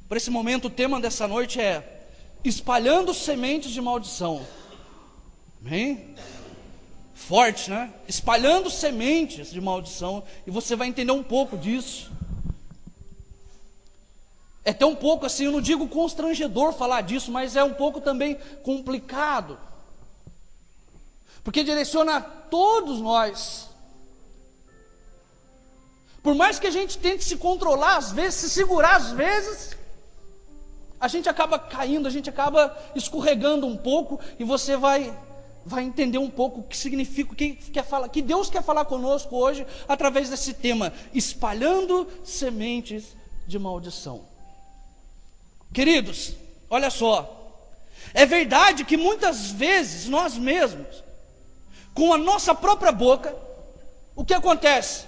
Para esse momento, o tema dessa noite é espalhando sementes de maldição. Amém? Forte, né? Espalhando sementes de maldição, e você vai entender um pouco disso. É até um pouco assim, eu não digo constrangedor falar disso, mas é um pouco também complicado, porque direciona a todos nós. Por mais que a gente tente se controlar às vezes, se segurar às vezes, a gente acaba caindo, a gente acaba escorregando um pouco, e você vai entender um pouco o que significa, que Deus quer falar conosco hoje, através desse tema, espalhando sementes de maldição. Queridos, olha só, é verdade que muitas vezes nós mesmos, com a nossa própria boca, o que acontece?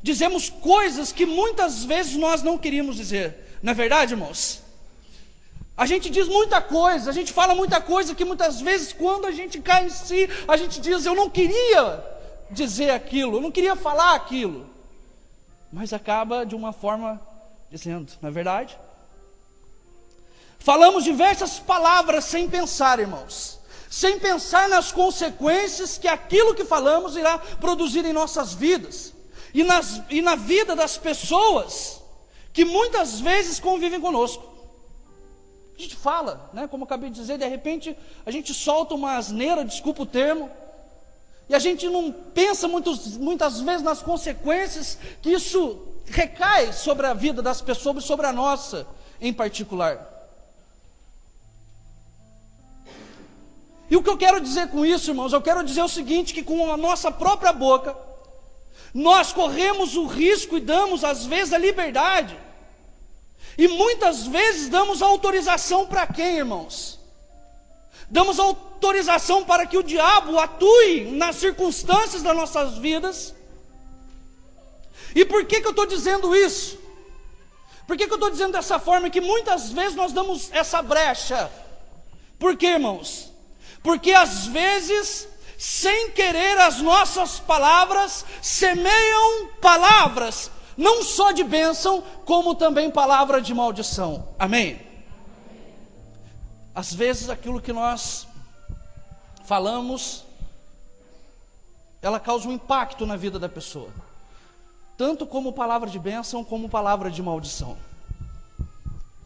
Dizemos coisas que muitas vezes nós não queríamos dizer, não é verdade, irmãos? A gente diz muita coisa, a gente fala muita coisa que muitas vezes, quando a gente cai em si, a gente diz: eu não queria dizer aquilo, eu não queria falar aquilo, mas acaba de uma forma dizendo, não é verdade? Falamos diversas palavras sem pensar, irmãos, sem pensar nas consequências que aquilo que falamos irá produzir em nossas vidas, e na vida das pessoas que muitas vezes convivem conosco. A gente fala, né, como eu acabei de dizer, de repente a gente solta uma asneira, desculpa o termo, e a gente não pensa muitas vezes nas consequências que isso recai sobre a vida das pessoas e sobre a nossa em particular. E o que eu quero dizer com isso, irmãos? Eu quero dizer o seguinte, que com a nossa própria boca, nós corremos o risco e damos às vezes a liberdade, e muitas vezes damos autorização para quem, irmãos? Damos autorização para que o diabo atue nas circunstâncias das nossas vidas. E por que eu estou dizendo isso? Por que eu estou dizendo dessa forma? Que muitas vezes nós damos essa brecha. Por quê, irmãos? Porque às vezes, sem querer, as nossas palavras semeiam palavras, não só de bênção, como também palavra de maldição. Amém? Às vezes aquilo que nós falamos, ela causa um impacto na vida da pessoa, tanto como palavra de bênção, como palavra de maldição.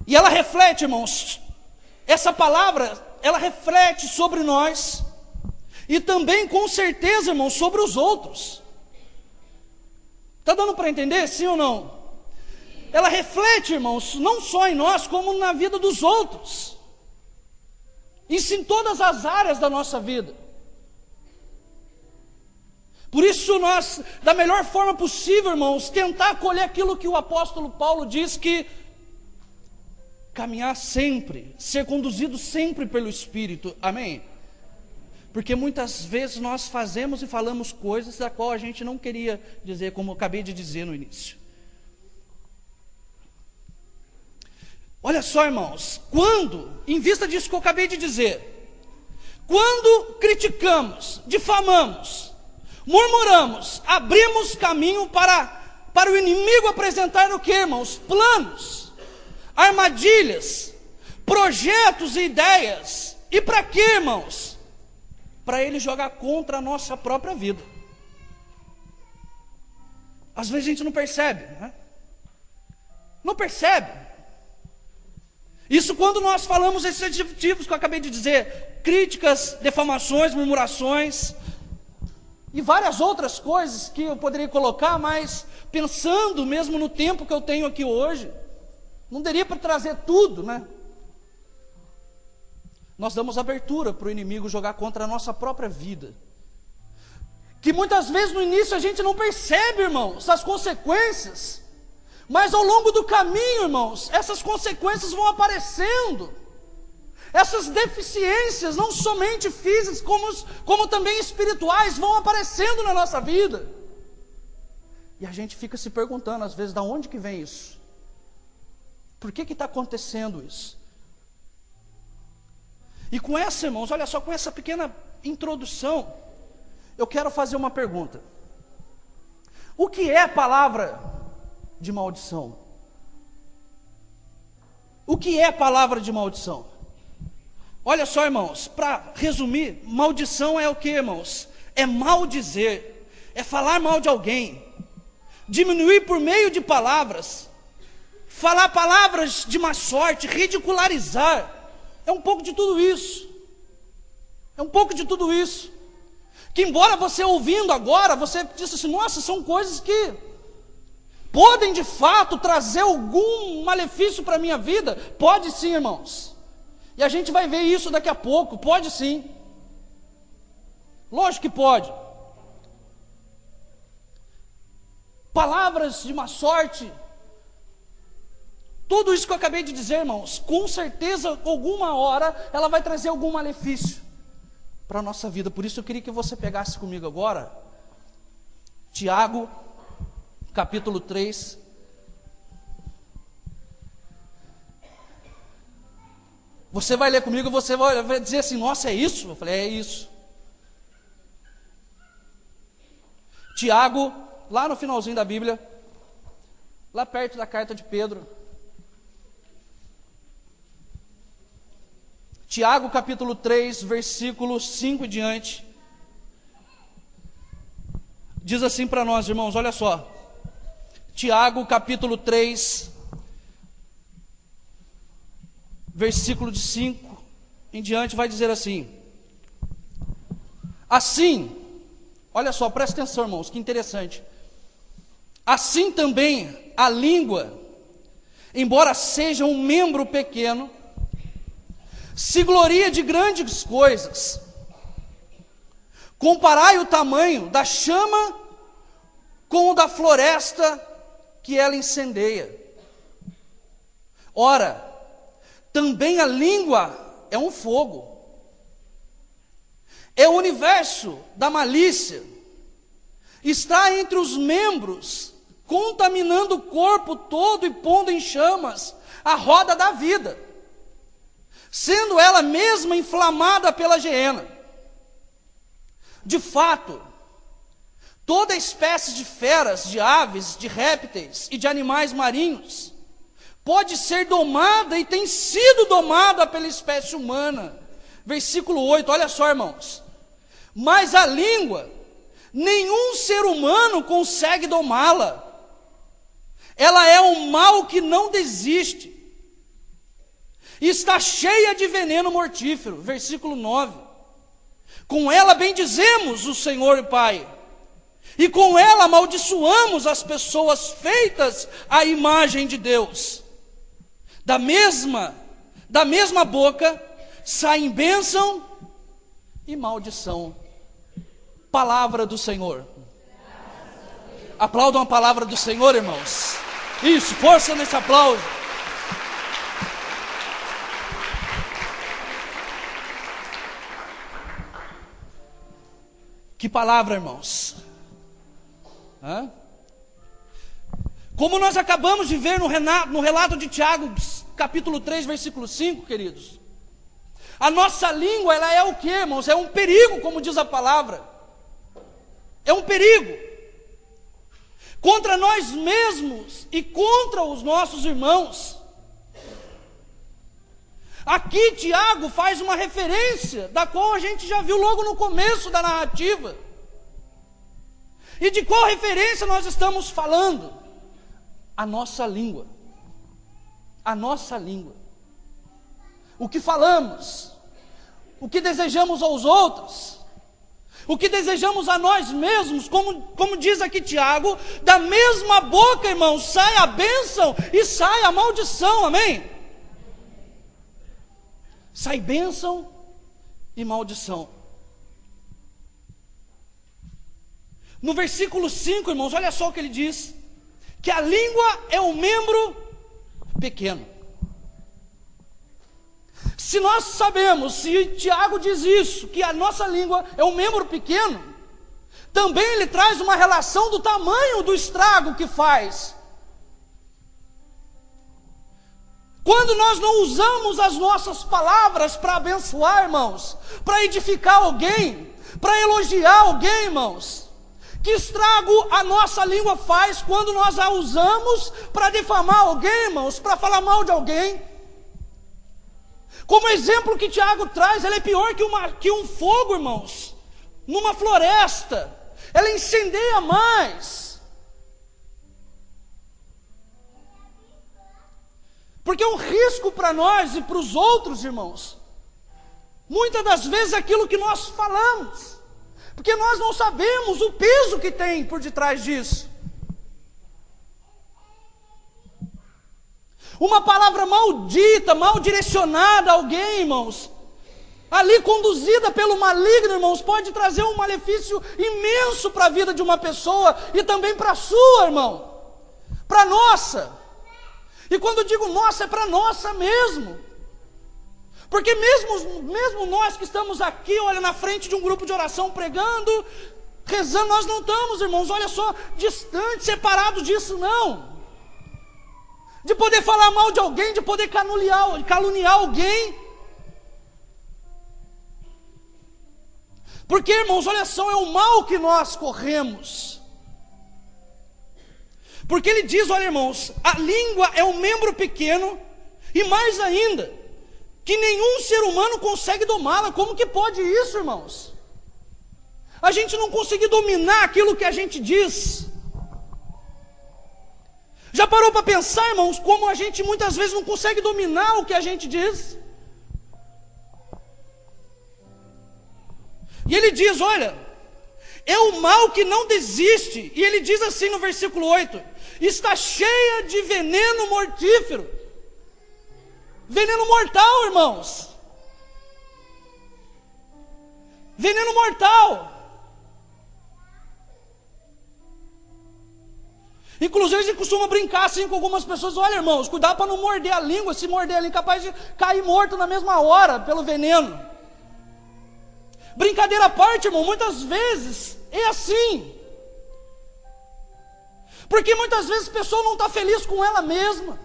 E ela reflete, irmãos, essa palavra, ela reflete sobre nós, e também com certeza, irmãos, sobre os outros. Está dando para entender, sim ou não? Ela reflete, irmãos, não só em nós, como na vida dos outros. Isso em todas as áreas da nossa vida. Por isso nós, da melhor forma possível, irmãos, tentar acolher aquilo que o apóstolo Paulo diz, que caminhar sempre, ser conduzido sempre pelo Espírito. Amém? Porque muitas vezes nós fazemos e falamos coisas da qual a gente não queria dizer, como eu acabei de dizer no início. Olha só, irmãos, quando, em vista disso que eu acabei de dizer, quando criticamos, difamamos, murmuramos, abrimos caminho para o inimigo apresentar o que, irmãos? Planos, armadilhas, projetos e ideias. E para quê, irmãos? Para ele jogar contra a nossa própria vida. Às vezes a gente não percebe, né? Não percebe. Isso quando nós falamos esses adjetivos que eu acabei de dizer, críticas, defamações, murmurações, e várias outras coisas que eu poderia colocar, mas pensando mesmo no tempo que eu tenho aqui hoje, não daria para trazer tudo, né? Nós damos abertura para o inimigo jogar contra a nossa própria vida, que muitas vezes no início a gente não percebe, irmãos, as consequências, mas ao longo do caminho, irmãos, essas consequências vão aparecendo, essas deficiências, não somente físicas, como também espirituais, vão aparecendo na nossa vida, e a gente fica se perguntando às vezes, de onde que vem isso? Por que está acontecendo isso? E com essa, irmãos, olha só, com essa pequena introdução, eu quero fazer uma pergunta. O que é palavra de maldição? O que é palavra de maldição? Olha só, irmãos, para resumir, maldição é o que, irmãos? É maldizer, é falar mal de alguém, diminuir por meio de palavras, falar palavras de má sorte, ridicularizar. É um pouco de tudo isso. É um pouco de tudo isso. Que embora você ouvindo agora, você disse assim, nossa, são coisas que podem de fato trazer algum malefício para a minha vida. Pode sim, irmãos. E a gente vai ver isso daqui a pouco, pode sim. Lógico que pode. Palavras de má sorte, tudo isso que eu acabei de dizer, irmãos, com certeza, alguma hora, ela vai trazer algum malefício para a nossa vida. Por isso eu queria que você pegasse comigo agora, Tiago, capítulo 3. Você vai ler comigo, você vai dizer assim, nossa, é isso? Eu falei, é isso. Tiago, lá no finalzinho da Bíblia, lá perto da carta de Pedro. Tiago capítulo 3, versículo 5 e diante. Diz assim para nós, irmãos, olha só. Tiago capítulo 3, versículo de 5 em diante, vai dizer assim. Assim, olha só, presta atenção, irmãos, que interessante. Assim também a língua, embora seja um membro pequeno, se gloria de grandes coisas. Comparai o tamanho da chama com o da floresta que ela incendeia. Ora, também a língua é um fogo, é o universo da malícia, está entre os membros, contaminando o corpo todo e pondo em chamas a roda da vida, sendo ela mesma inflamada pela geena. De fato, toda espécie de feras, de aves, de répteis e de animais marinhos pode ser domada e tem sido domada pela espécie humana. Versículo 8, olha só, irmãos. Mas a língua, nenhum ser humano consegue domá-la. Ela é um mal que não desiste. Está cheia de veneno mortífero. Versículo 9. Com ela bendizemos o Senhor e Pai, e com ela amaldiçoamos as pessoas feitas à imagem de Deus. Da mesma boca saem bênção e maldição. Palavra do Senhor. Aplaudam a palavra do Senhor, irmãos. Isso, força nesse aplauso. Que palavra, irmãos. Como nós acabamos de ver no relato de Tiago, capítulo 3, versículo 5, queridos. A nossa língua, ela é o que, irmãos? É um perigo, como diz a palavra. É um perigo. Contra nós mesmos e contra os nossos irmãos. Aqui Tiago faz uma referência, da qual a gente já viu logo no começo da narrativa. E de qual referência nós estamos falando? A nossa língua. A nossa língua. O que falamos, o que desejamos aos outros, o que desejamos a nós mesmos, como diz aqui Tiago, da mesma boca, irmãos, sai a bênção e sai a maldição, amém? Sai bênção e maldição. No versículo 5, irmãos, olha só o que ele diz, que a língua é um membro pequeno. Se nós sabemos, se Tiago diz isso, que a nossa língua é um membro pequeno, também ele traz uma relação do tamanho do estrago que faz. Quando nós não usamos as nossas palavras para abençoar, irmãos, para edificar alguém, para elogiar alguém, irmãos, que estrago a nossa língua faz quando nós a usamos para difamar alguém, irmãos, para falar mal de alguém. Como exemplo que Tiago traz, ela é pior que um fogo, irmãos, numa floresta. Ela incendeia mais. Porque é um risco para nós e para os outros, irmãos. Muitas das vezes aquilo que nós falamos, porque nós não sabemos o peso que tem por detrás disso. Uma palavra maldita, mal direcionada a alguém, irmãos, ali conduzida pelo maligno, irmãos, pode trazer um malefício imenso para a vida de uma pessoa e também para a sua, irmão, para a nossa. E quando eu digo nossa, é para nossa mesmo. Porque mesmo nós que estamos aqui, olha, na frente de um grupo de oração, pregando, rezando, nós não estamos, irmãos, olha só, distantes, separados disso, não. De poder falar mal de alguém, de poder caluniar alguém. Porque, irmãos, olha só, é o mal que nós corremos. Porque ele diz, olha, irmãos, a língua é um membro pequeno, e mais ainda, que nenhum ser humano consegue domá-la. Como que pode isso, irmãos? A gente não conseguir dominar aquilo que a gente diz. Já parou para pensar, irmãos, como a gente muitas vezes não consegue dominar o que a gente diz? E ele diz, olha, é o mal que não desiste. E ele diz assim no versículo 8, está cheia de veneno mortífero. Veneno mortal, irmãos. Veneno mortal. Inclusive a gente costuma brincar assim com algumas pessoas. Olha, irmãos, cuidado para não morder a língua. Se morder a língua, é capaz de cair morto na mesma hora pelo veneno. Brincadeira à parte, irmão, muitas vezes é assim. Porque muitas vezes a pessoa não está feliz com ela mesma.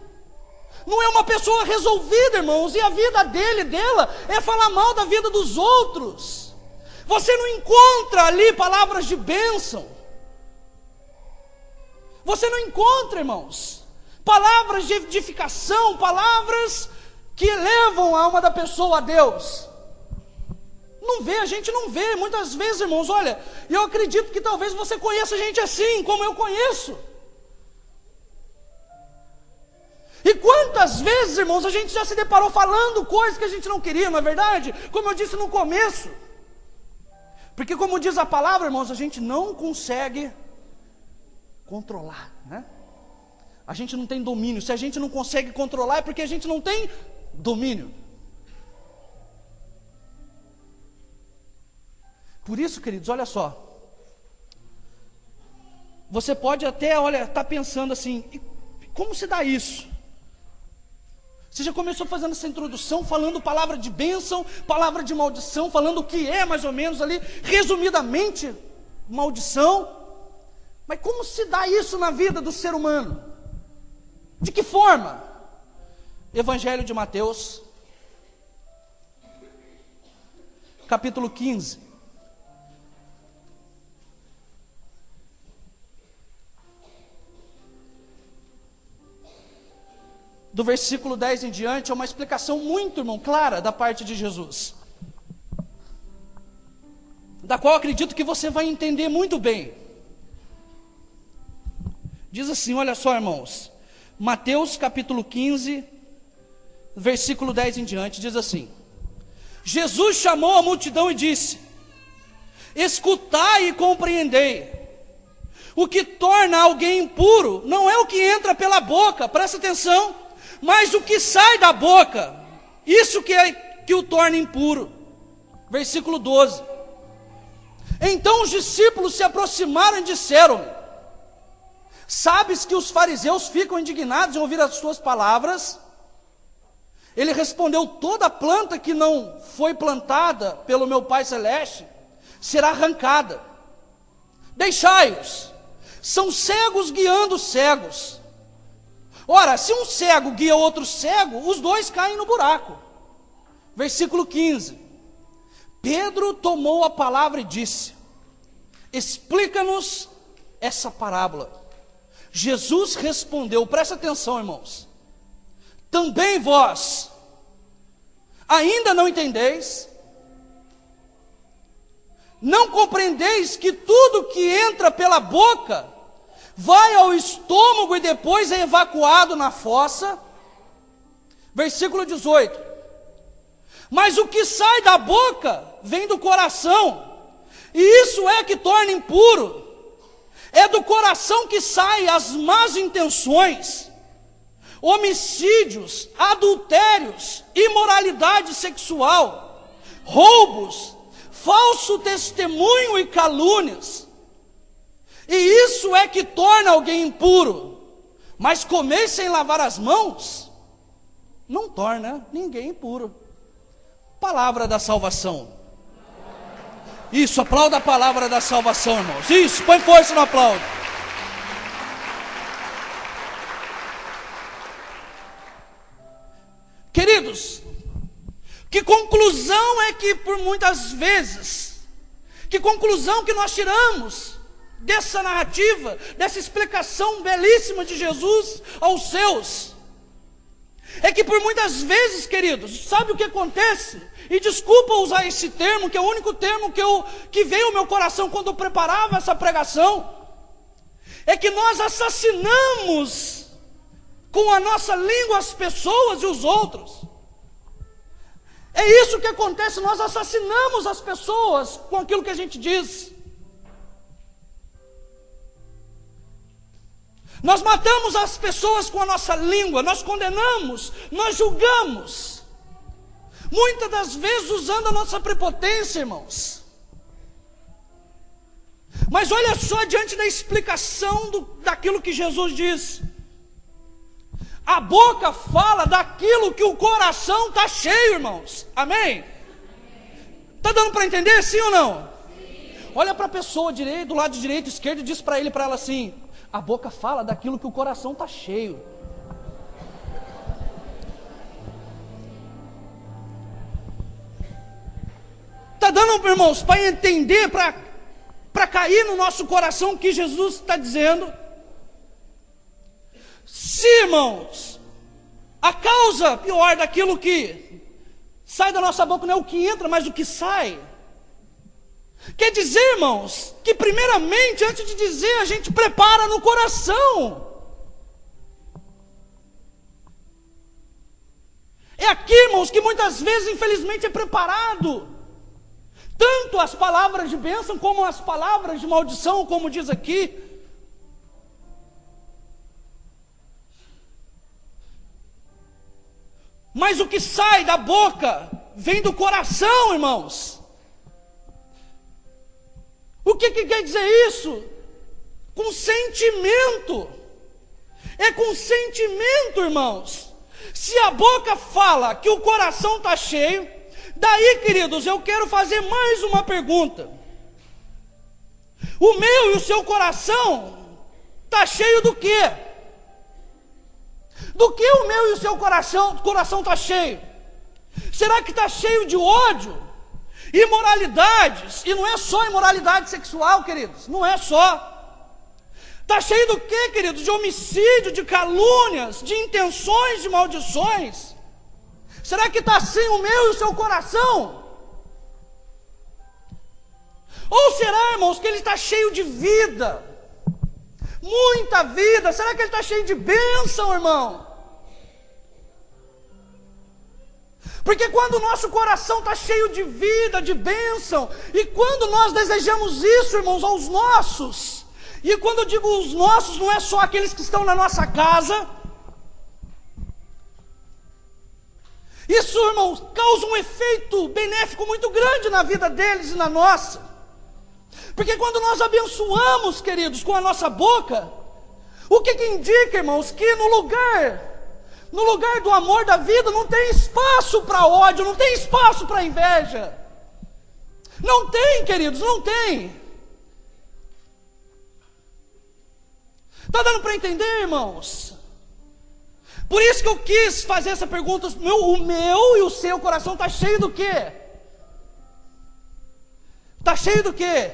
Não é uma pessoa resolvida, irmãos, e a vida dela é falar mal da vida dos outros. Você não encontra ali palavras de bênção. Você não encontra, irmãos, palavras de edificação, palavras que elevam a alma da pessoa a Deus. Não vê, a gente não vê. Muitas vezes, irmãos, olha, eu acredito que talvez você conheça gente assim, como eu conheço. E quantas vezes, irmãos, a gente já se deparou falando coisas que a gente não queria, não é verdade? Como eu disse no começo. Porque como diz a palavra, irmãos, a gente não consegue controlar, né? A gente não tem domínio. Se a gente não consegue controlar é porque a gente não tem domínio. Por isso, queridos, olha só. Você pode até, olha, estar pensando assim, como se dá isso? Você já começou fazendo essa introdução, falando palavra de bênção, palavra de maldição, falando o que é mais ou menos ali, resumidamente, maldição. Mas como se dá isso na vida do ser humano? De que forma? Evangelho de Mateus, capítulo 15. Do versículo 10 em diante, é uma explicação muito, irmão, clara da parte de Jesus, da qual acredito que você vai entender muito bem. Diz assim, olha só, irmãos, Mateus capítulo 15, versículo 10 em diante, diz assim: Jesus chamou a multidão e disse: escutai e compreendei, o que torna alguém impuro não é o que entra pela boca, presta atenção, mas o que sai da boca, isso que o torna impuro. Versículo 12. Então os discípulos se aproximaram e disseram: sabes que os fariseus ficam indignados em ouvir as tuas palavras? Ele respondeu: toda planta que não foi plantada pelo meu Pai Celeste será arrancada. Deixai-os, são cegos guiando cegos. Ora, se um cego guia outro cego, os dois caem no buraco. Versículo 15. Pedro tomou a palavra e disse: explica-nos essa parábola. Jesus respondeu, presta atenção, irmãos: também vós Ainda não entendeis? Não compreendeis que tudo que entra pela boca vai ao estômago e depois é evacuado na fossa? Versículo 18. Mas o que sai da boca vem do coração, e isso é que torna impuro. É do coração que saem as más intenções, homicídios, adultérios, imoralidade sexual, roubos, falso testemunho e calúnias. E isso é que torna alguém impuro. Mas comer sem lavar as mãos não torna ninguém impuro. Palavra da salvação. Isso, aplauda a palavra da salvação, irmãos. Isso, põe força no aplauso. Queridos, que conclusão é que por muitas vezes, que conclusão que nós tiramos dessa narrativa, dessa explicação belíssima de Jesus aos seus? É que por muitas vezes, queridos, sabe o que acontece? E desculpa usar esse termo, que é o único termo que veio ao meu coração quando eu preparava essa pregação. É que nós assassinamos com a nossa língua as pessoas e os outros. É isso que acontece, nós assassinamos as pessoas com aquilo que a gente diz. Nós matamos as pessoas com a nossa língua, nós condenamos, nós julgamos. Muitas das vezes usando a nossa prepotência, irmãos. Mas olha só, diante da explicação daquilo que Jesus diz. A boca fala daquilo que o coração está cheio, irmãos. Amém? Está dando para entender, sim ou não? Sim. Olha para a pessoa do lado direito, esquerdo, e diz para ele, para ela assim: a boca fala daquilo que o coração está cheio. Está dando, irmãos, para entender, para cair no nosso coração o que Jesus está dizendo? Se, irmãos, a causa pior daquilo que sai da nossa boca não é o que entra, mas o que sai. Quer dizer, irmãos, que primeiramente, antes de dizer, a gente prepara no coração. É aqui, irmãos, que muitas vezes, infelizmente, é preparado tanto as palavras de bênção como as palavras de maldição, como diz aqui. Mas o que sai da boca vem do coração, irmãos. O que quer dizer isso? Com sentimento. É com sentimento, irmãos. Se a boca fala que o coração está cheio, daí, queridos, eu quero fazer mais uma pergunta. O meu e o seu coração está cheio do quê? Do que o meu e o seu coração está cheio? Será que está cheio de ódio, imoralidades? E não é só imoralidade sexual, queridos, não é só. Está cheio do quê, queridos? De homicídio, de calúnias, de intenções, de maldições. Será que está assim o meu e o seu coração? Ou será, irmãos, que ele está cheio de vida? Muita vida. Será que ele está cheio de bênção, irmão? Porque quando o nosso coração está cheio de vida, de bênção, e quando nós desejamos isso, irmãos, aos nossos, e quando eu digo os nossos, não é só aqueles que estão na nossa casa, isso, irmãos, causa um efeito benéfico muito grande na vida deles e na nossa. Porque quando nós abençoamos, queridos, com a nossa boca, o que indica, irmãos, que no lugar do amor da vida não tem espaço para ódio, não tem espaço para inveja. Não tem, queridos, não tem. Está dando para entender, irmãos? Por isso que eu quis fazer essa pergunta. O meu e o seu coração está cheio do quê? Está cheio do quê?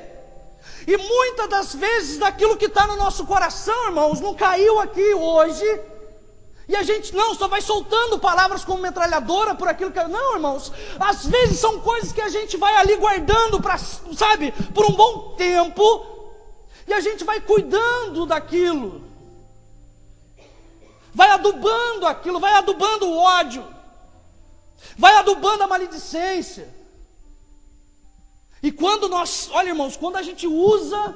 E muitas das vezes daquilo que está no nosso coração, irmãos, não caiu aqui hoje, E a gente não, só vai soltando palavras como metralhadora por aquilo que... Não, irmãos, às vezes são coisas que a gente vai ali guardando, sabe, por um bom tempo, e a gente vai cuidando daquilo, vai adubando aquilo, vai adubando o ódio, vai adubando a maledicência. E quando nós, olha irmãos, quando a gente usa...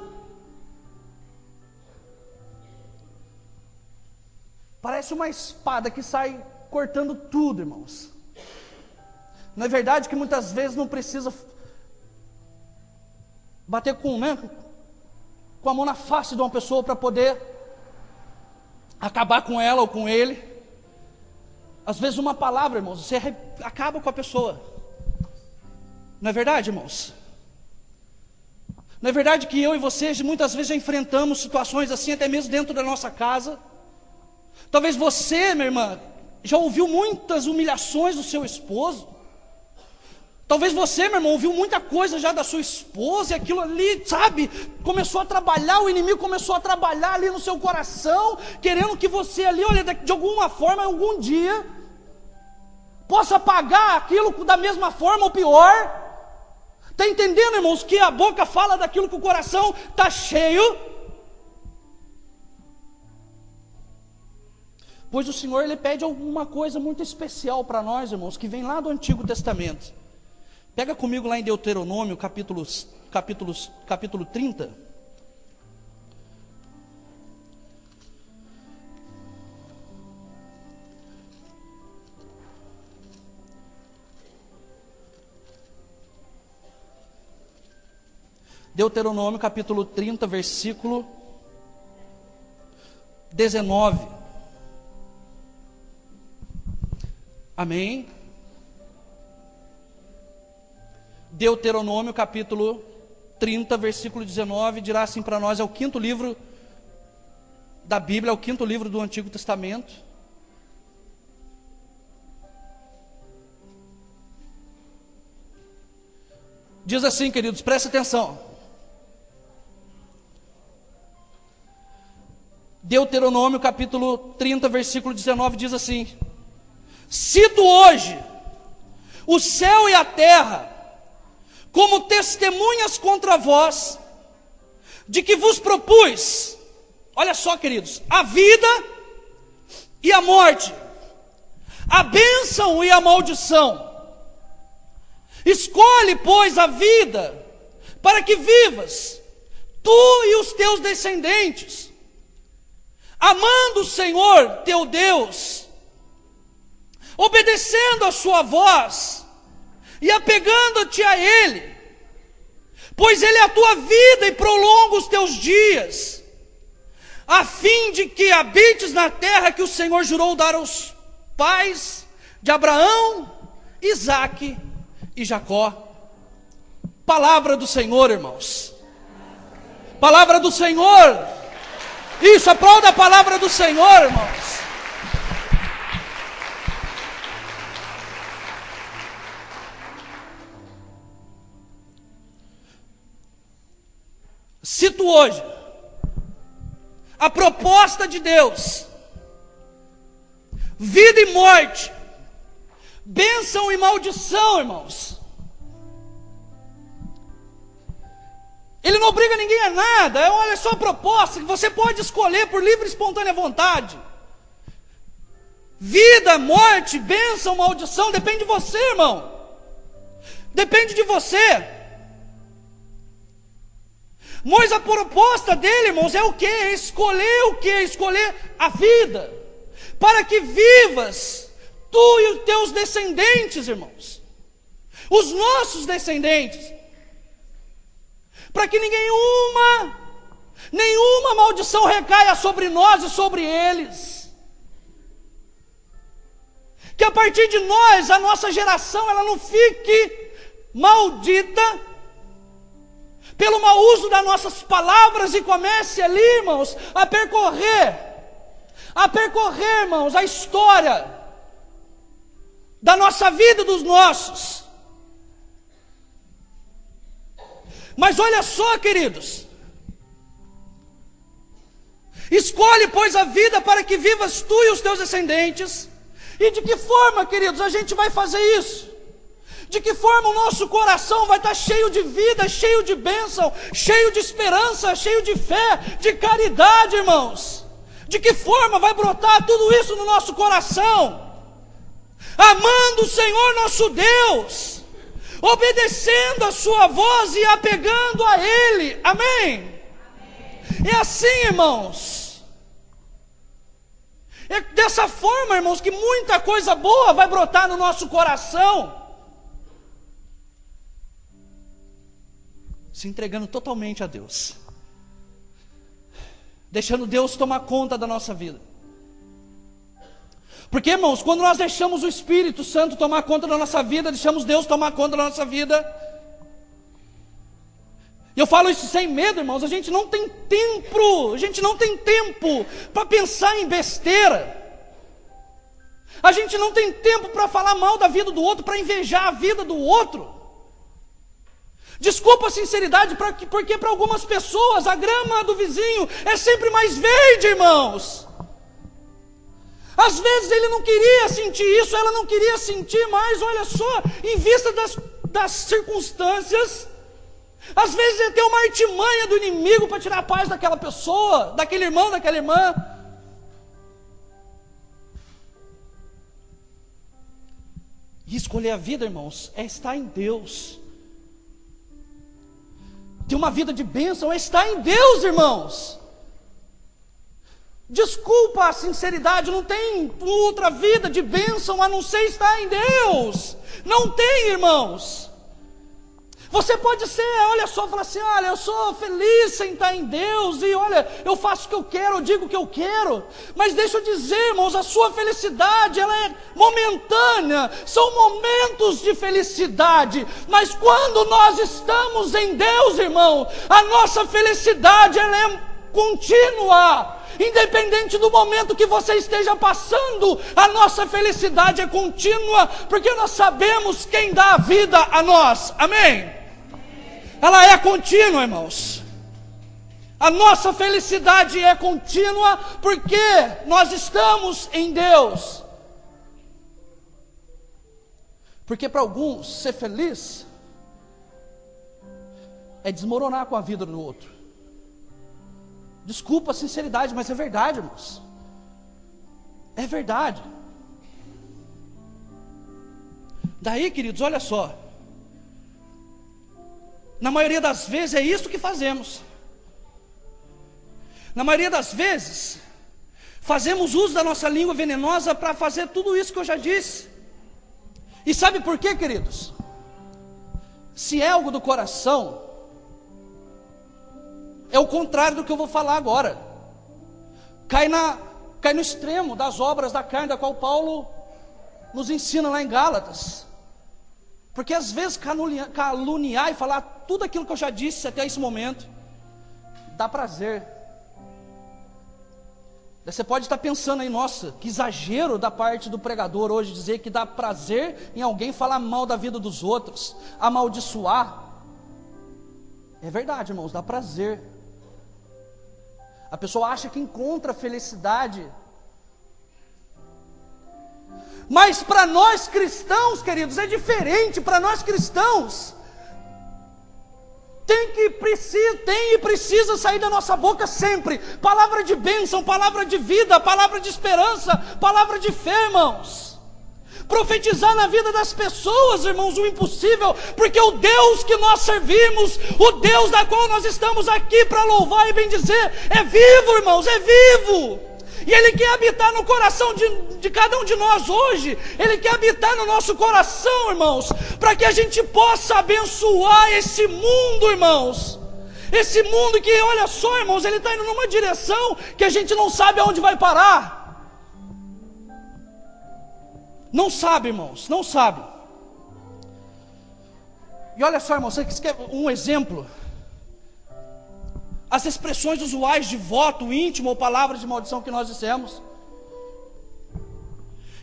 Parece uma espada que sai cortando tudo, irmãos. Não é verdade que muitas vezes não precisa bater com a mão na face de uma pessoa para poder acabar com ela ou com ele? Às vezes uma palavra, irmãos, você acaba com a pessoa. Não é verdade, irmãos? Não é verdade que eu e vocês muitas vezes já enfrentamos situações assim, até mesmo dentro da nossa casa? Talvez você, minha irmã, já ouviu muitas humilhações do seu esposo. Talvez você, meu irmão, ouviu muita coisa já da sua esposa, e aquilo ali, sabe, começou a trabalhar, o inimigo começou a trabalhar ali no seu coração, querendo que você ali, olha, de alguma forma, algum dia, possa pagar aquilo da mesma forma ou pior. Está entendendo, irmãos, que a boca fala daquilo que o coração está cheio? Pois o Senhor, Ele pede alguma coisa muito especial para nós, irmãos, que vem lá do Antigo Testamento. Pega comigo lá em Deuteronômio, capítulo 30. Deuteronômio, capítulo 30, versículo 19. Amém? Deuteronômio capítulo 30, versículo 19, dirá assim para nós, é o 5º livro da Bíblia, é o 5º livro do Antigo Testamento. Diz assim, queridos, presta atenção. Deuteronômio capítulo 30, versículo 19, diz assim: cito hoje o céu e a terra como testemunhas contra vós, de que vos propus, olha só, queridos, a vida e a morte, a bênção e a maldição. Escolhe, pois, a vida, para que vivas, tu e os teus descendentes, amando o Senhor teu Deus, obedecendo a sua voz e apegando-te a Ele, pois Ele é a tua vida e prolonga os teus dias, a fim de que habites na terra que o Senhor jurou dar aos pais de Abraão, Isaque e Jacó. Palavra do Senhor, irmãos. Palavra do Senhor. Isso, aplauda a palavra do Senhor, irmãos. Cito hoje a proposta de Deus: vida e morte, bênção e maldição, irmãos. Ele não obriga ninguém a nada, olha só a proposta, que você pode escolher por livre e espontânea vontade. Vida, morte, bênção, maldição, depende de você, irmão. Depende de você. Mas a proposta dele, irmãos, é o quê? É escolher o quê? Escolher a vida, para que vivas, tu e os teus descendentes, irmãos, os nossos descendentes, para que nenhuma maldição recaia sobre nós e sobre eles, que a partir de nós, a nossa geração, ela não fique maldita pelo mau uso das nossas palavras, e comece ali, irmãos, a percorrer, irmãos, a história da nossa vida e dos nossos. Mas olha só, queridos, Escolhe, pois, a vida para que vivas tu e os teus descendentes. E de que forma, queridos, a gente vai fazer isso? De que forma o nosso coração vai estar cheio de vida, cheio de bênção, cheio de esperança, cheio de fé, de caridade, irmãos? De que forma vai brotar tudo isso no nosso coração? Amando o Senhor nosso Deus, obedecendo a sua voz e apegando a Ele. Amém? É assim, irmãos. É dessa forma, irmãos, que muita coisa boa vai brotar no nosso coração. Se entregando totalmente a Deus, deixando Deus tomar conta da nossa vida. Porque, irmãos, quando nós deixamos o Espírito Santo tomar conta da nossa vida, deixamos Deus tomar conta da nossa vida, e eu falo isso sem medo, irmãos, a gente não tem tempo para pensar em besteira. A gente não tem tempo para falar mal da vida do outro, para invejar a vida do outro. Desculpa a sinceridade, porque para algumas pessoas a grama do vizinho é sempre mais verde, irmãos. Às vezes ele não queria sentir isso, ela não queria sentir, mas olha só, em vista das circunstâncias, às vezes ele tem uma artimanha do inimigo para tirar a paz daquela pessoa, daquele irmão, daquela irmã. E escolher a vida, irmãos, é estar em Deus. Ter uma vida de bênção é estar em Deus, irmãos. Desculpa a sinceridade, não tem outra vida de bênção a não ser estar em Deus. Não tem, irmãos. Você pode ser, olha só, falar assim, olha, eu sou feliz sem estar em Deus, e olha, eu faço o que eu quero, eu digo o que eu quero. Mas deixa eu dizer, irmãos, a sua felicidade, ela é momentânea, são momentos de felicidade. Mas quando nós estamos em Deus, irmão, a nossa felicidade, ela é contínua. Independente do momento que você esteja passando, a nossa felicidade é contínua, porque nós sabemos quem dá a vida a nós. Amém? Ela é contínua, irmãos. A nossa felicidade é contínua porque nós estamos em Deus. Porque para alguns ser feliz é desmoronar com a vida do outro. Desculpa a sinceridade, mas é verdade, irmãos. É verdade. Daí, queridos, olha só. Na maioria das vezes é isso que fazemos. Na maioria das vezes, fazemos uso da nossa língua venenosa para fazer tudo isso que eu já disse. E sabe por quê, queridos? Se é algo do coração, é o contrário do que eu vou falar agora. Cai no extremo das obras da carne, da qual Paulo nos ensina lá em Gálatas. Porque às vezes caluniar e falar tudo aquilo que eu já disse até esse momento, dá prazer. Você pode estar pensando aí, nossa, que exagero da parte do pregador hoje, dizer que dá prazer em alguém falar mal da vida dos outros, amaldiçoar. É verdade, irmãos, dá prazer. A pessoa acha que encontra felicidade. Mas para nós cristãos, queridos, é diferente. Para nós cristãos, tem e precisa sair da nossa boca sempre palavra de bênção, palavra de vida, palavra de esperança, palavra de fé, irmãos. Profetizar na vida das pessoas, irmãos, o impossível, porque o Deus que nós servimos, o Deus da qual nós estamos aqui para louvar e bendizer, é vivo, irmãos, é vivo. E Ele quer habitar no coração de cada um de nós hoje. Ele quer habitar no nosso coração, irmãos, para que a gente possa abençoar esse mundo, irmãos. Esse mundo que, olha só, irmãos, ele está indo numa direção que a gente não sabe aonde vai parar. Não sabe, irmãos, não sabe. E olha só, irmãos, você quer um exemplo? As expressões usuais de voto íntimo ou palavras de maldição que nós dissemos.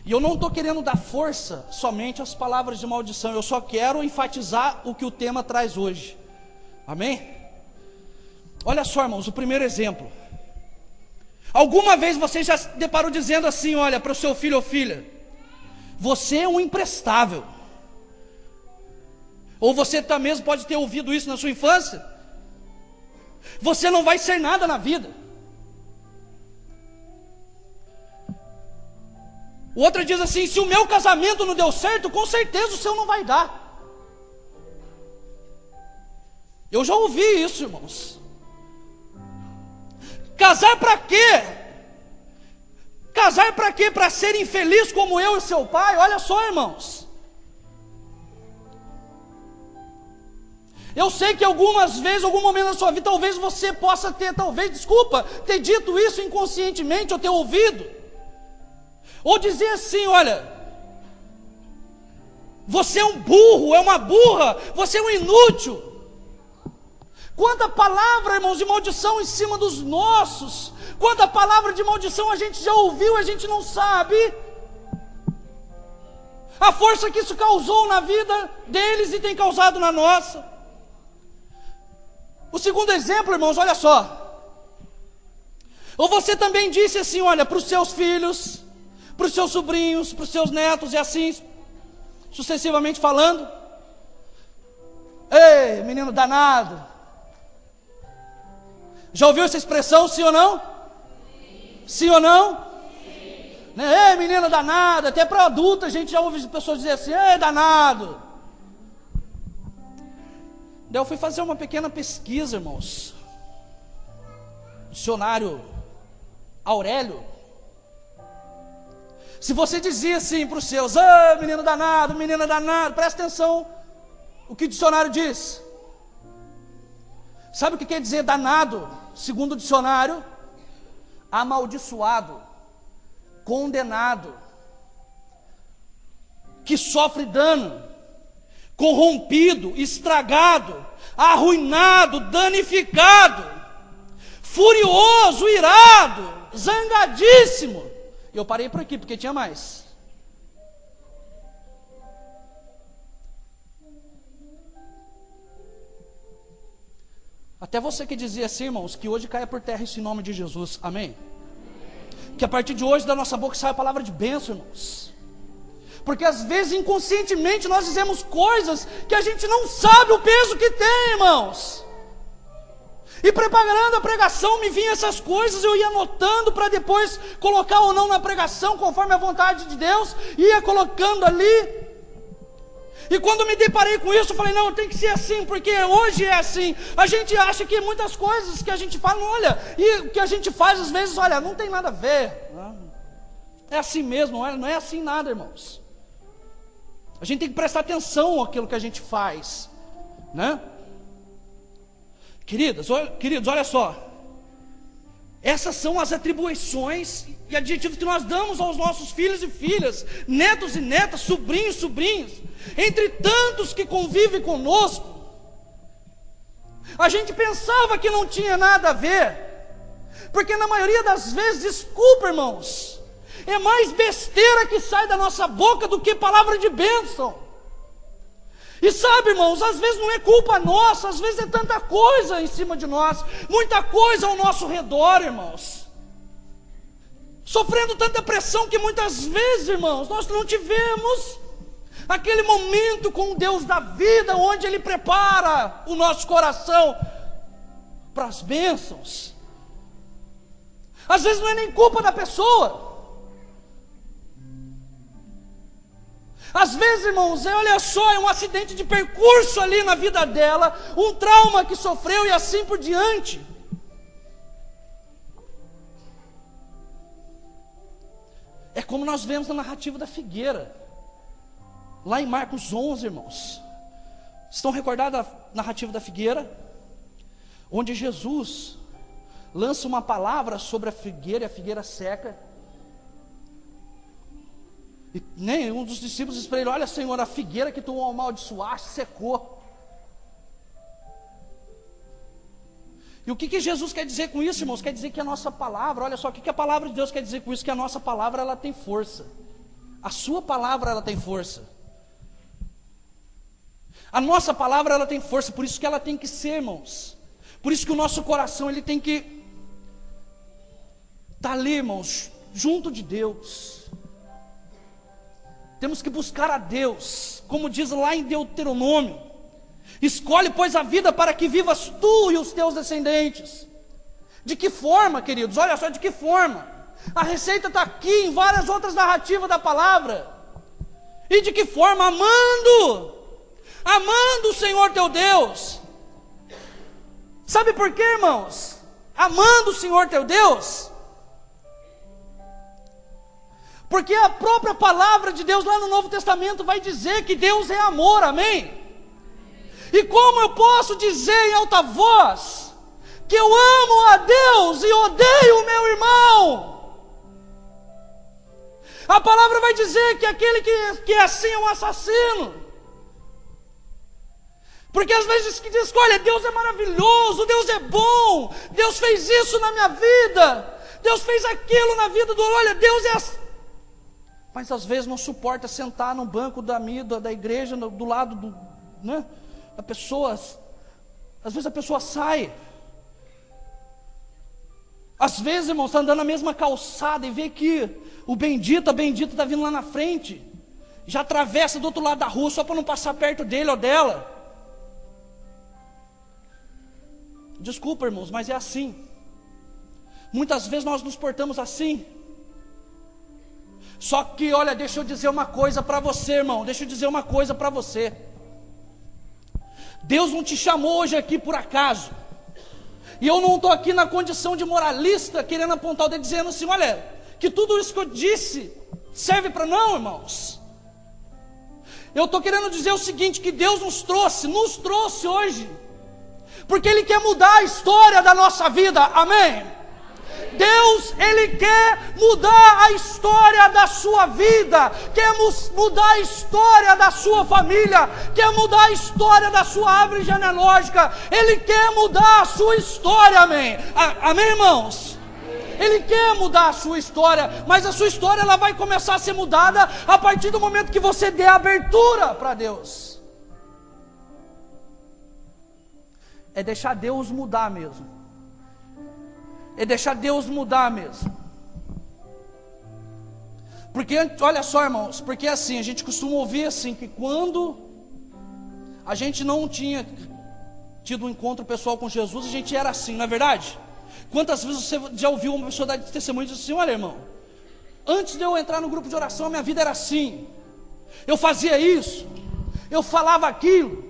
E eu não estou querendo dar força somente às palavras de maldição, eu só quero enfatizar o que o tema traz hoje. Amém? Olha só, irmãos, o primeiro exemplo. Alguma vez você já se deparou dizendo assim, olha, para o seu filho ou filha, você é um imprestável. Ou você mesmo pode ter ouvido isso na sua infância. Você não vai ser nada na vida. O outro diz assim, se o meu casamento não deu certo, com certeza o seu não vai dar. Eu já ouvi isso, irmãos. Casar para quê? Casar para quê? Para ser infeliz como eu e seu pai? Olha só, irmãos. Eu sei que algumas vezes, algum momento da sua vida, talvez você possa ter, ter dito isso inconscientemente, ou ter ouvido. Ou dizer assim, olha, você é um burro, é uma burra, você é um inútil. Quanta palavra, irmãos, de maldição em cima dos nossos. Quanta palavra de maldição a gente já ouviu, a gente não sabe. A força que isso causou na vida deles e tem causado na nossa. O segundo exemplo, irmãos, olha só. Ou você também disse assim, olha, para os seus filhos, para os seus sobrinhos, para os seus netos e assim, sucessivamente falando. Ei, menino danado. Já ouviu essa expressão, sim ou não? Sim ou não? Sim. Ei, menino danado. Até para adulto a gente já ouve pessoas dizer assim, ei, danado. Daí eu fui fazer uma pequena pesquisa, irmãos. Dicionário Aurélio. Se você dizia assim para os seus, menino danado, menina danado, presta atenção o que o dicionário diz. Sabe o que quer dizer danado, segundo o dicionário? Amaldiçoado, condenado, que sofre dano, corrompido, estragado, arruinado, danificado, furioso, irado, zangadíssimo. Eu parei por aqui porque tinha mais. Até você que dizia assim, irmãos, que hoje caia por terra isso em nome de Jesus, amém? Que a partir de hoje da nossa boca saia a palavra de bênção, irmãos. Porque às vezes inconscientemente nós dizemos coisas que a gente não sabe o peso que tem, irmãos. E preparando a pregação me vinham essas coisas, eu ia anotando para depois colocar ou não na pregação, conforme a vontade de Deus, ia colocando ali. E quando me deparei com isso, eu falei, não, tem que ser assim, porque hoje é assim. A gente acha que muitas coisas que a gente fala, olha, e o que a gente faz às vezes, olha, não tem nada a ver. É assim mesmo, não é assim nada, irmãos. A gente tem que prestar atenção àquilo que a gente faz, né? Queridos, olha só. Essas são as atribuições e adjetivos que nós damos aos nossos filhos e filhas, netos e netas, sobrinhos e sobrinhas, entre tantos que convivem conosco. A gente pensava que não tinha nada a ver, porque na maioria das vezes, desculpa, irmãos, é mais besteira que sai da nossa boca do que palavra de bênção. E sabe, irmãos, às vezes não é culpa nossa, às vezes é tanta coisa em cima de nós, muita coisa ao nosso redor, irmãos. Sofrendo tanta pressão que muitas vezes, irmãos, nós não tivemos aquele momento com o Deus da vida, onde Ele prepara o nosso coração para as bênçãos. Às vezes não é nem culpa da pessoa. Às vezes, irmãos, olha só, é um acidente de percurso ali na vida dela, um trauma que sofreu e assim por diante. É como nós vemos na narrativa da figueira, lá em Marcos 11, irmãos. Estão recordados a narrativa da figueira? Onde Jesus lança uma palavra sobre a figueira e a figueira seca. E nenhum dos discípulos disse para ele, olha, Senhor, a figueira que tu amaldiçoaste secou. E o que Jesus quer dizer com isso, irmãos? Quer dizer que a nossa palavra, olha só, o que a palavra de Deus quer dizer com isso? Que a nossa palavra, ela tem força. A sua palavra, ela tem força. A nossa palavra, ela tem força, por isso que ela tem que ser, irmãos. Por isso que o nosso coração, ele tem que está ali, irmãos, junto de Deus. Temos que buscar a Deus, como diz lá em Deuteronômio: escolhe, pois, a vida para que vivas tu e os teus descendentes. De que forma, queridos? Olha só, de que forma? A receita está aqui em várias outras narrativas da palavra. E de que forma? Amando o Senhor teu Deus. Sabe por quê, irmãos? Amando o Senhor teu Deus. Porque a própria palavra de Deus lá no Novo Testamento vai dizer que Deus é amor, amém? E como eu posso dizer em alta voz que eu amo a Deus e odeio o meu irmão? A palavra vai dizer que aquele que é assim é um assassino. Porque às vezes que diz, olha, Deus é maravilhoso, Deus é bom, Deus fez isso na minha vida, Deus fez aquilo na vida do outro, olha, Deus é assim. Mas às vezes não suporta sentar no banco da igreja, do lado da pessoa. Às vezes a pessoa sai. Às vezes, irmão, está andando na mesma calçada e vê que a bendita está vindo lá na frente, já atravessa do outro lado da rua só para não passar perto dele ou dela. Desculpa, irmãos, mas é assim. Muitas vezes nós nos portamos assim. Só que, olha, deixa eu dizer uma coisa para você, irmão. Deixa eu dizer uma coisa para você. Deus não te chamou hoje aqui por acaso. E eu não estou aqui na condição de moralista, querendo apontar o dedo, dizendo assim, olha, que tudo isso que eu disse serve para não, irmãos. Eu estou querendo dizer o seguinte, que Deus nos trouxe hoje, porque Ele quer mudar a história da nossa vida, amém? Deus, Ele quer mudar a história da sua vida, quer mudar a história da sua família, quer mudar a história da sua árvore genealógica, Ele quer mudar a sua história, amém? Amém, irmãos? Ele quer mudar a sua história, mas a sua história ela vai começar a ser mudada a partir do momento que você der abertura para Deus. É deixar Deus mudar mesmo. É deixar Deus mudar mesmo. Porque, olha só, irmãos, porque assim, a gente costuma ouvir assim, que quando a gente não tinha tido um encontro pessoal com Jesus, a gente era assim, não é verdade? Quantas vezes você já ouviu uma pessoa dar testemunho e dizer assim, olha, irmão, antes de eu entrar no grupo de oração, a minha vida era assim, eu fazia isso, eu falava aquilo,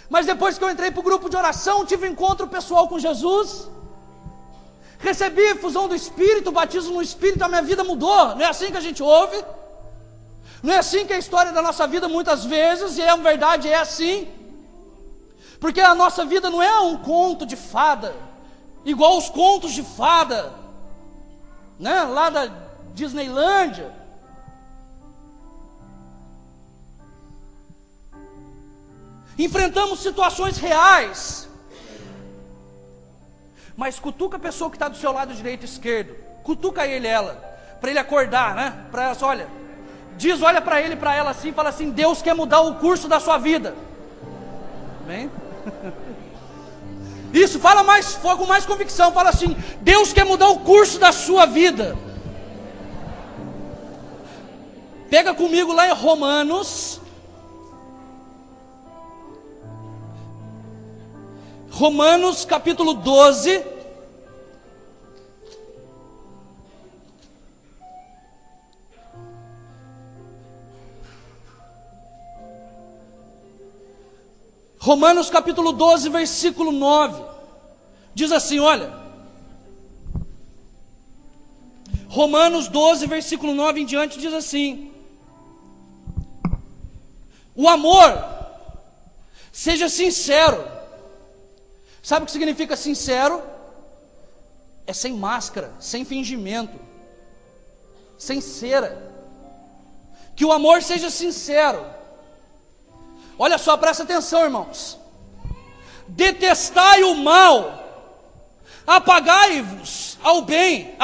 mas depois que eu entrei para o grupo de oração, tive um encontro pessoal com Jesus, recebi a efusão do Espírito, batismo no Espírito, a minha vida mudou. Não é assim que a gente ouve? Não é assim que é a história da nossa vida muitas vezes, e é verdade, é assim. Porque a nossa vida não é um conto de fada, igual os contos de fada, né, lá da Disneylândia. Enfrentamos situações reais. Mas cutuca a pessoa que está do seu lado direito e esquerdo. Cutuca ela, para ele acordar, né? Para ela, olha, olha para ele e para ela assim, fala assim, Deus quer mudar o curso da sua vida. Amém? Isso, fala com mais convicção, fala assim, Deus quer mudar o curso da sua vida. Pega comigo lá em Romanos capítulo 12. Romanos capítulo 12, versículo 9. Diz assim, olha. Romanos 12, versículo 9 em diante diz assim: o amor seja sincero. Sabe o que significa sincero? É sem máscara, sem fingimento, sem cera. Que o amor seja sincero. Olha só, presta atenção, irmãos. Detestai o mal, apegai-vos ao bem.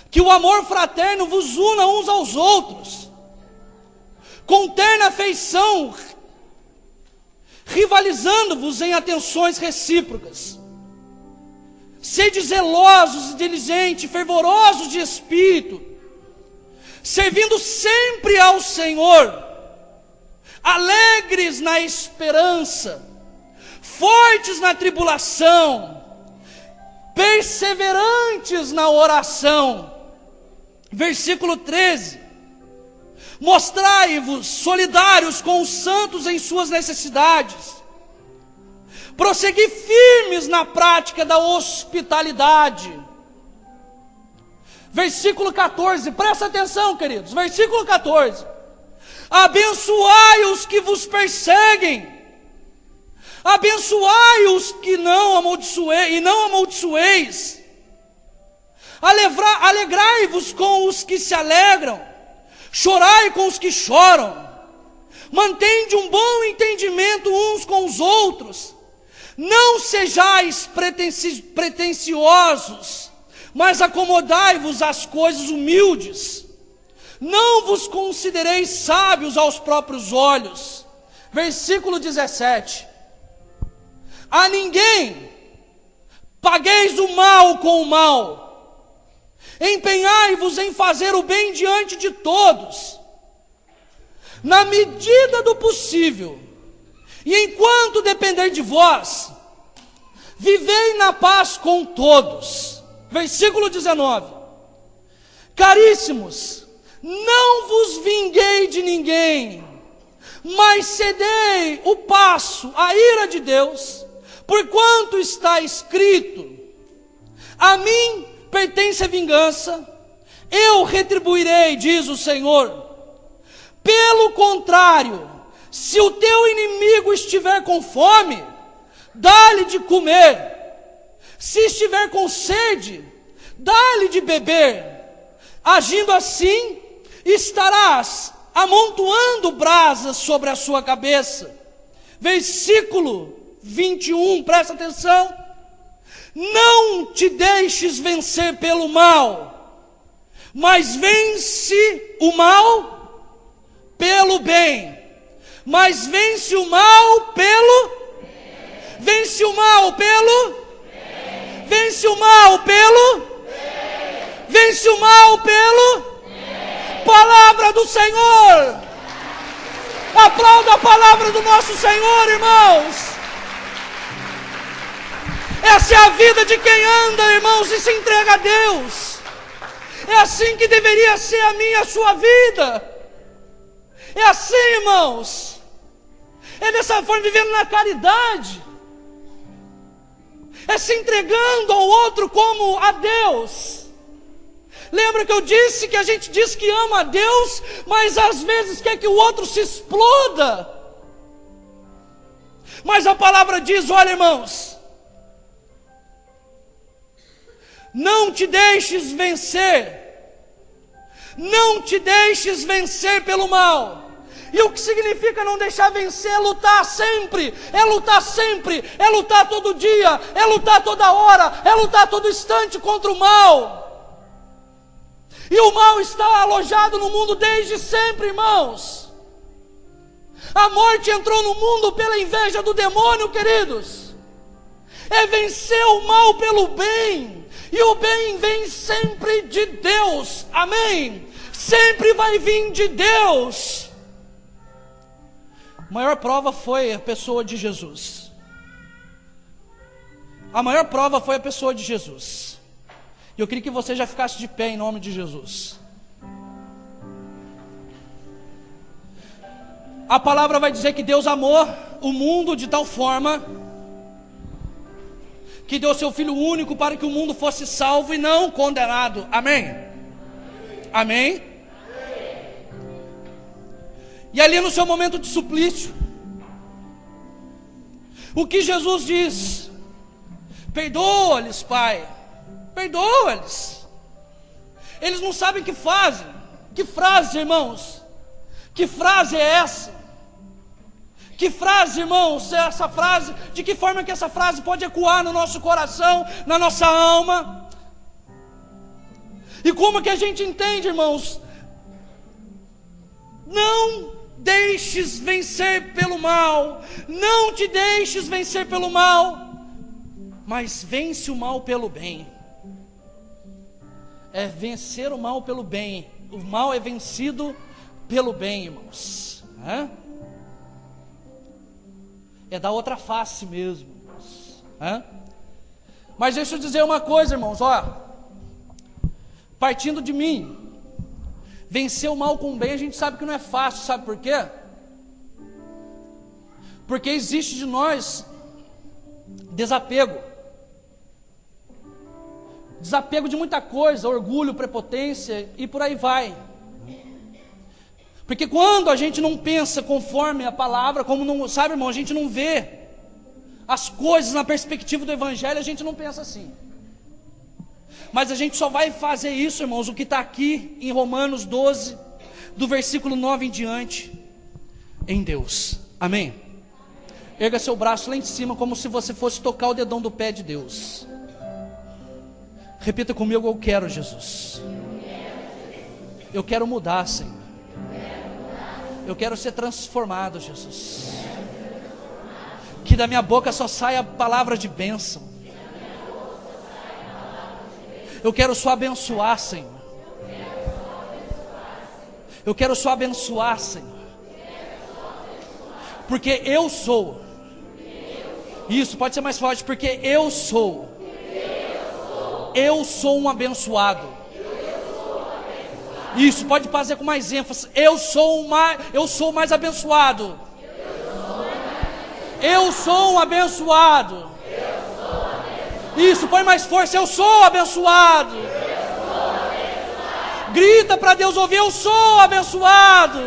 Que o amor fraterno vos una uns aos outros, com terna afeição, rivalizando-vos em atenções recíprocas. Sede zelosos e diligentes, fervorosos de espírito, servindo sempre ao Senhor, alegres na esperança, fortes na tribulação, perseverantes na oração. Versículo 13: mostrai-vos solidários com os santos em suas necessidades, prossegui firmes na prática da hospitalidade. Versículo 14, presta atenção, queridos. Versículo 14: abençoai os que vos perseguem, abençoai os que não amaldiçoeis, e não amaldiçoeis. Alegrai-vos com os que se alegram, chorai com os que choram. Mantende um bom entendimento uns com os outros. Não sejais pretensiosos, mas acomodai-vos às coisas humildes. Não vos considereis sábios aos próprios olhos. Versículo 17: a ninguém pagueis o mal com o mal, empenhai-vos em fazer o bem diante de todos, na medida do possível, e enquanto depender de vós, vivei na paz com todos. Versículo 19: caríssimos, não vos vinguei de ninguém, mas cedei o passo à ira de Deus, porquanto está escrito: a mim pertence a vingança, eu retribuirei, diz o Senhor. Pelo contrário, se o teu inimigo estiver com fome, dá-lhe de comer. Se estiver com sede, dá-lhe de beber. Agindo assim, estarás amontoando brasas sobre a sua cabeça. Versículo 21, presta atenção: não te deixes vencer pelo mal, mas vence o mal pelo bem. Mas vence o mal pelo bem. Vence o mal pelo bem. Vence o mal pelo bem. Vence o mal pelo bem. Palavra do Senhor. Aplauda a palavra do nosso Senhor, irmãos. Essa é a vida de quem anda, irmãos, e se entrega a Deus. É assim que deveria ser a minha e a sua vida. É assim, irmãos. É dessa forma, vivendo na caridade. É se entregando ao outro como a Deus. Lembra que eu disse que a gente diz que ama a Deus, mas às vezes quer que o outro se exploda. Mas a palavra diz: olha, irmãos, não te deixes vencer. Não te deixes vencer pelo mal. E o que significa não deixar vencer? É lutar sempre, é lutar sempre, é lutar todo dia, é lutar toda hora, é lutar todo instante contra o mal. E o mal está alojado no mundo desde sempre, irmãos. A morte entrou no mundo pela inveja do demônio, queridos. É vencer o mal pelo bem. E o bem vem sempre de Deus, amém? Sempre vai vir de Deus. A maior prova foi a pessoa de Jesus. A maior prova foi a pessoa de Jesus. E eu queria que você já ficasse de pé em nome de Jesus. A palavra vai dizer que Deus amou o mundo de tal forma que deu seu Filho único para que o mundo fosse salvo e não condenado. Amém? Amém? E ali no seu momento de suplício, o que Jesus diz? Perdoa-lhes, Pai, perdoa-lhes. Eles não sabem o que fazem. Que frase, irmãos? Que frase é essa? Que frase, irmãos, é essa frase? De que forma que essa frase pode ecoar no nosso coração, na nossa alma? E como que a gente entende, irmãos? Não deixes vencer pelo mal, não te deixes vencer pelo mal, mas vence o mal pelo bem. É vencer o mal pelo bem. O mal é vencido pelo bem, irmãos. É da outra face mesmo, irmãos. Mas deixa eu dizer uma coisa, irmãos, partindo de mim, vencer o mal com o bem, a gente sabe que não é fácil, sabe por quê? Porque existe de nós desapego de muita coisa, orgulho, prepotência e por aí vai. Porque quando a gente não pensa conforme a palavra, como não, sabe, irmão, a gente não vê as coisas na perspectiva do Evangelho, a gente não pensa assim. Mas a gente só vai fazer isso, irmãos, o que está aqui em Romanos 12, do versículo 9 em diante, em Deus. Amém? Erga seu braço lá em cima, como se você fosse tocar o dedão do pé de Deus. Repita comigo: eu quero, Jesus. Eu quero mudar, Senhor. Eu quero ser transformado, Jesus. Que da minha boca só saia a palavra de bênção. Eu quero só abençoar, Senhor. Eu quero só abençoar, Senhor. Porque eu sou. Isso, pode ser mais forte. Porque eu sou. Eu sou um abençoado. Isso, pode fazer com mais ênfase. Eu sou mais abençoado. Eu sou um abençoado. Isso, põe mais força. Eu sou abençoado. Grita para Deus ouvir: eu sou abençoado.